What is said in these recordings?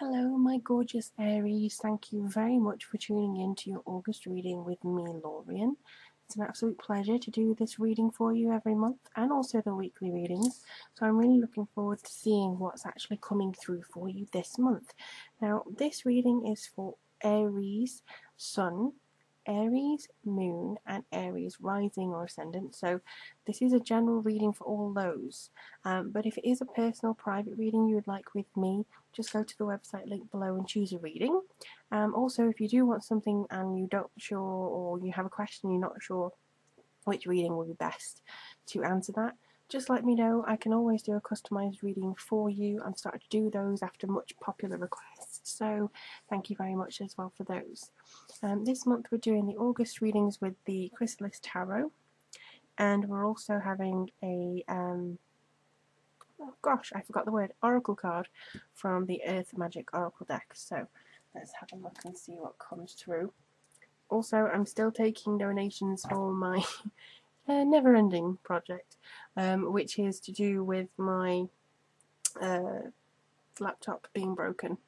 Hello, my gorgeous Aries. Thank you very much for tuning in to your August reading with me, Lorien. It's an absolute pleasure to do this reading for you every month and also the weekly readings. So I'm really looking forward to seeing what's actually coming through for you this month. Now, this reading is for Aries Sun, Aries Moon, and Aries Rising or Ascendant. So this is a general reading for all those. But if it is a personal private reading you would like with me, just go to the website link below and choose a reading. Also, if you do want something and you're not sure, or you have a question you're not sure which reading will be best to answer that, just let me know. I can always do a customized reading for you. I'm starting to do those after much popular requests, so thank you very much as well for those. This month we're doing the August readings with the Chrysalis Tarot, and we're also having a oh gosh, I forgot the word, oracle card from the Earth Magic Oracle deck. So let's have a look and see what comes through. Also, I'm still taking donations for my never-ending project, which is to do with my laptop being broken.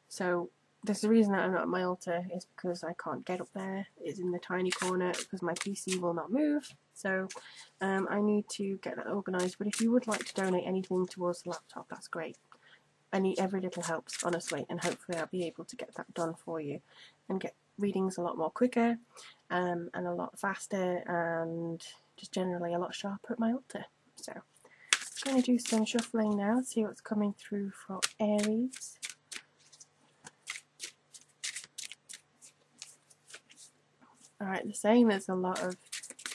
So there's the reason that I'm not at my altar is because I can't get up there. It's in the tiny corner because my PC will not move. So I need to get that organised. But if you would like to donate anything towards the laptop, that's great. Every little helps, honestly, and hopefully I'll be able to get that done for you and get readings a lot more quicker and a lot faster and just generally a lot sharper at my altar. So I'm going to do some shuffling now, see what's coming through for Aries. Alright, they're saying there's a lot of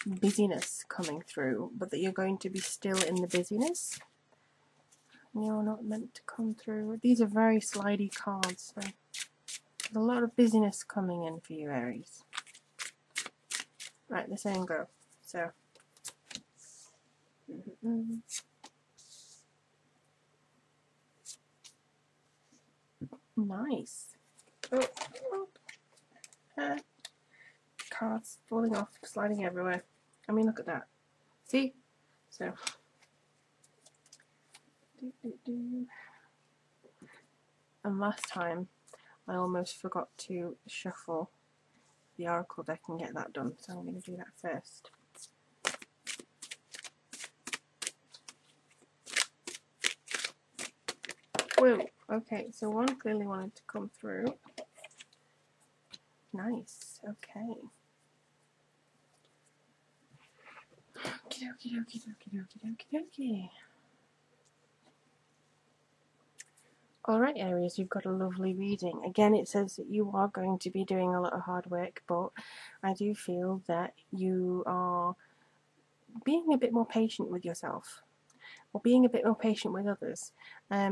busyness coming through, but that you're going to be still in the busyness. You're not meant to come through. These are very slidey cards, so there's a lot of busyness coming in for you, Aries. Right, they're saying go. So, nice. Oh, cards falling off, sliding everywhere. I mean, look at that. See? So, and last time I almost forgot to shuffle the oracle deck and get that done, so I'm going to do that first. Whoa, okay, so one clearly wanted to come through. Nice, okay. Okie dokie dokie dokie dokie dokie dokie. Alright, Aries, you've got a lovely reading. Again, it says that you are going to be doing a lot of hard work, but I do feel that you are being a bit more patient with yourself, or being a bit more patient with others,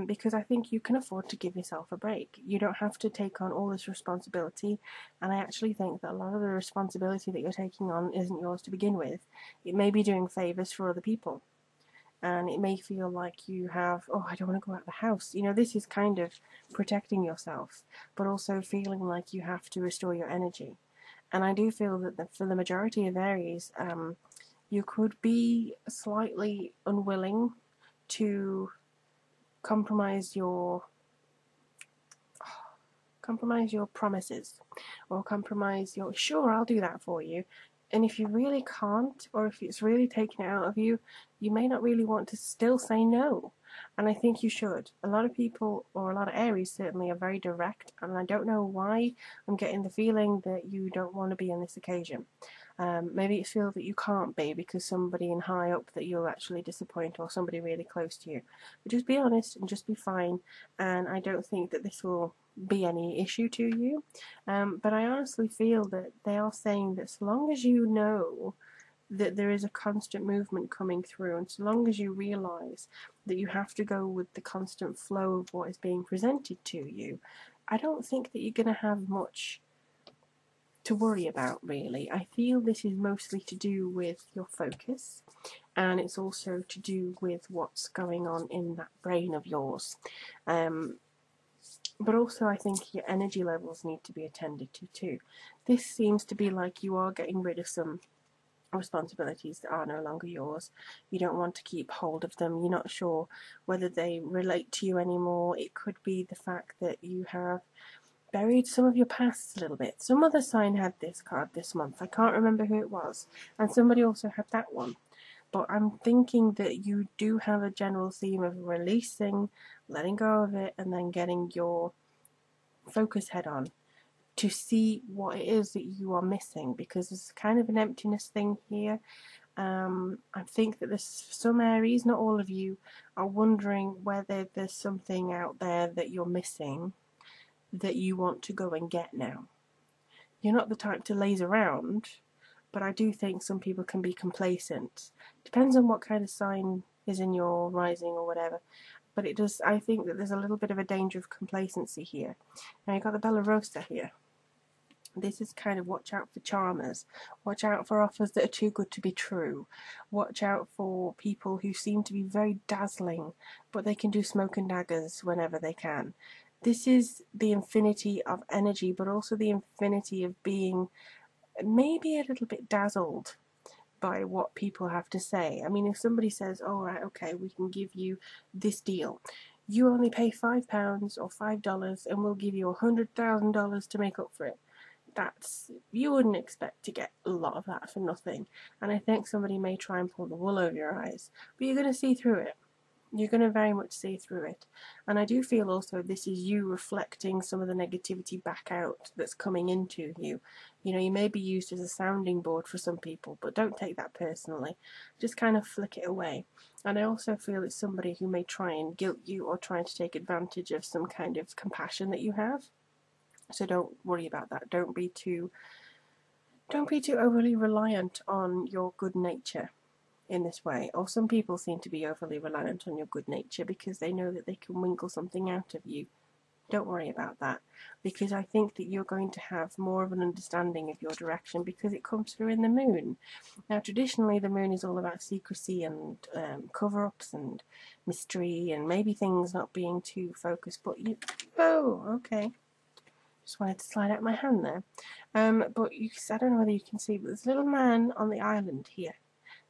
because I think you can afford to give yourself a break. You don't have to take on all this responsibility, and I actually think that a lot of the responsibility that you're taking on isn't yours to begin with. It may be doing favours for other people, and it may feel like you have, oh, I don't want to go out of the house. You know, this is kind of protecting yourself, but also feeling like you have to restore your energy. And I do feel that for the majority of Aries, you could be slightly unwilling to compromise your promises, or compromise your, sure, I'll do that for you. And if you really can't, or if it's really taken it out of you, you may not really want to still say no. And I think you should. A lot of people, or a lot of Aries certainly, are very direct, and I don't know why I'm getting the feeling that you don't want to be on this occasion. Maybe you feel that you can't be because somebody in high up that you'll actually disappoint, or somebody really close to you. But just be honest and just be fine, and I don't think that this will be any issue to you. But I honestly feel that they are saying that so long as you know that there is a constant movement coming through, and so long as you realise that you have to go with the constant flow of what is being presented to you, I don't think that you're going to have much to worry about, really. I feel this is mostly to do with your focus, and it's also to do with what's going on in that brain of yours. But also I think your energy levels need to be attended to too. This seems to be like you are getting rid of some responsibilities that are no longer yours. You don't want to keep hold of them. You're not sure whether they relate to you anymore. It could be the fact that you have buried some of your past a little bit. Some other sign had this card this month. I can't remember who it was. And somebody also had that one. But I'm thinking that you do have a general theme of releasing, letting go of it, and then getting your focus head on to see what it is that you are missing, because there's kind of an emptiness thing here. I think that there's some Aries, not all of you, are wondering whether there's something out there that you're missing that you want to go and get now. You're not the type to laze around, but I do think some people can be complacent. Depends on what kind of sign is in your rising or whatever. But it does, I think that there's a little bit of a danger of complacency here. Now you've got the Bella Rosa here. This is kind of watch out for charmers. Watch out for offers that are too good to be true. Watch out for people who seem to be very dazzling, but they can do smoke and daggers whenever they can. This is the infinity of energy, but also the infinity of being maybe a little bit dazzled by what people have to say. I mean, if somebody says, oh, right, okay, we can give you this deal. You only pay £5 or $5 and we'll give you $100,000 to make up for it. You wouldn't expect to get a lot of that for nothing. And I think somebody may try and pull the wool over your eyes, but you're going to see through it. You're going to very much see through it. And I do feel also this is you reflecting some of the negativity back out that's coming into you. You know, you may be used as a sounding board for some people, but don't take that personally. Just kind of flick it away. And I also feel it's somebody who may try and guilt you or try to take advantage of some kind of compassion that you have. So don't worry about that. Don't be too overly reliant on your good nature in this way. Or some people seem to be overly reliant on your good nature because they know that they can winkle something out of you. Don't worry about that, because I think that you're going to have more of an understanding of your direction because it comes through in the moon. Now, traditionally, the moon is all about secrecy and cover-ups and mystery and maybe things not being too focused. But you, oh, okay. Just wanted to slide out my hand there. But I don't know whether you can see, but there's a little man on the island here,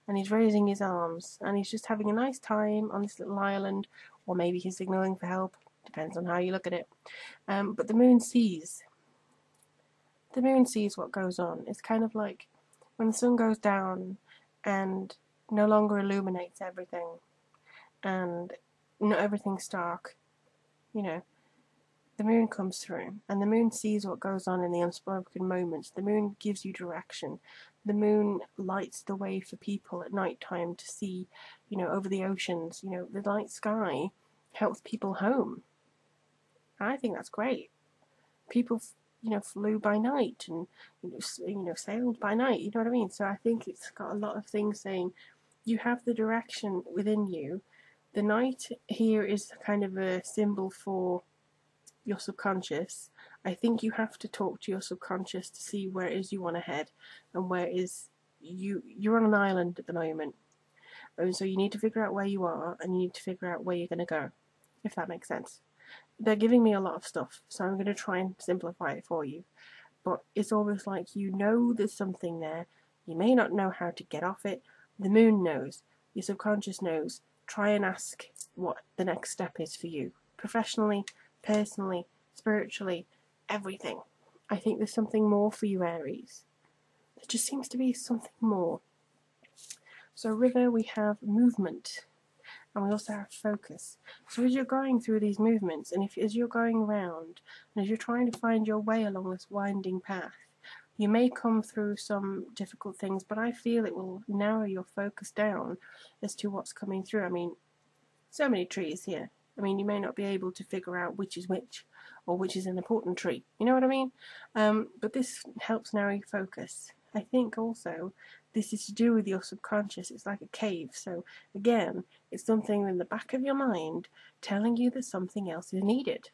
and he's raising his arms, and he's just having a nice time on this little island, or maybe he's signaling for help. Depends on how you look at it. But the moon sees. The moon sees what goes on. It's kind of like when the sun goes down and no longer illuminates everything, and not everything's dark, you know. The moon comes through, and the moon sees what goes on in the unspoken moments. The moon gives you direction. The moon lights the way for people at night time to see, you know, over the oceans. You know, the night sky helps people home. I think that's great. People, you know, flew by night and, you know, sailed by night. You know what I mean? So I think it's got a lot of things saying you have the direction within you. The night here is kind of a symbol for your subconscious. I think you have to talk to your subconscious to see where it is you want to head and where it is you're on an island at the moment. And so you need to figure out where you are, and you need to figure out where you're going to go, if that makes sense. They're giving me a lot of stuff, so I'm going to try and simplify it for you. But it's almost like you know there's something there. You may not know how to get off it. The moon knows. Your subconscious knows. Try and ask what the next step is for you. Professionally, personally, spiritually, everything. I think there's something more for you, Aries. There just seems to be something more. So River, we have movement, and we also have focus. So as you're going through these movements, and as you're going around, and as you're trying to find your way along this winding path, you may come through some difficult things, but I feel it will narrow your focus down as to what's coming through. I mean, so many trees here. I mean, you may not be able to figure out which is which, or which is an important tree. You know what I mean? But this helps narrow your focus. I think also this is to do with your subconscious. It's like a cave. So again, it's something in the back of your mind telling you that something else is needed.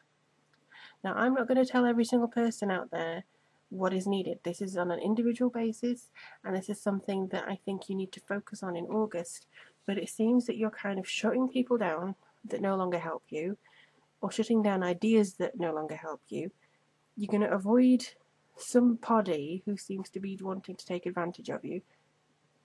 Now, I'm not going to tell every single person out there what is needed. This is on an individual basis, and this is something that I think you need to focus on in August. But it seems that you're kind of shutting people down that no longer help you, or shutting down ideas that no longer help you. You're going to avoid somebody who seems to be wanting to take advantage of you.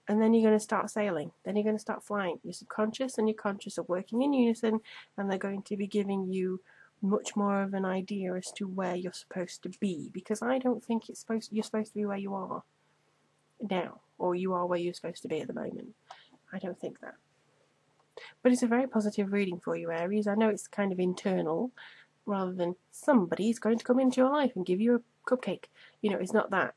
and then you're going to start sailing. Then you're going to start flying. Your subconscious and your conscious are working in unison, and they're going to be giving you much more of an idea as to where you're supposed to be, because I don't think you're supposed to be where you are now, or you are where you're supposed to be at the moment. I don't think that. But it's a very positive reading for you, Aries. I know it's kind of internal, rather than somebody's going to come into your life and give you a cupcake. It's not that.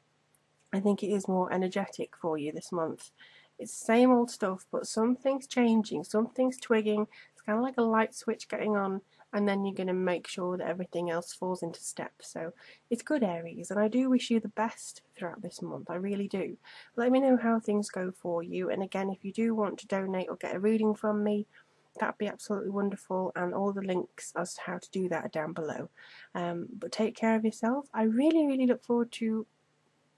I think it is more energetic for you this month. It's the same old stuff, but something's changing, something's twigging. It's kind of like a light switch getting on, and then you're going to make sure that everything else falls into step. So it's good, Aries, and I do wish you the best throughout this month. I really do. Let me know how things go for you, and again, if you do want to donate or get a reading from me, that'd be absolutely wonderful, and all the links as to how to do that are down below. But take care of yourself. I really, really look forward to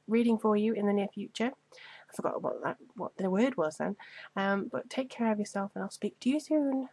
reading for you in the near future. I forgot what the word was then. But take care of yourself, and I'll speak to you soon.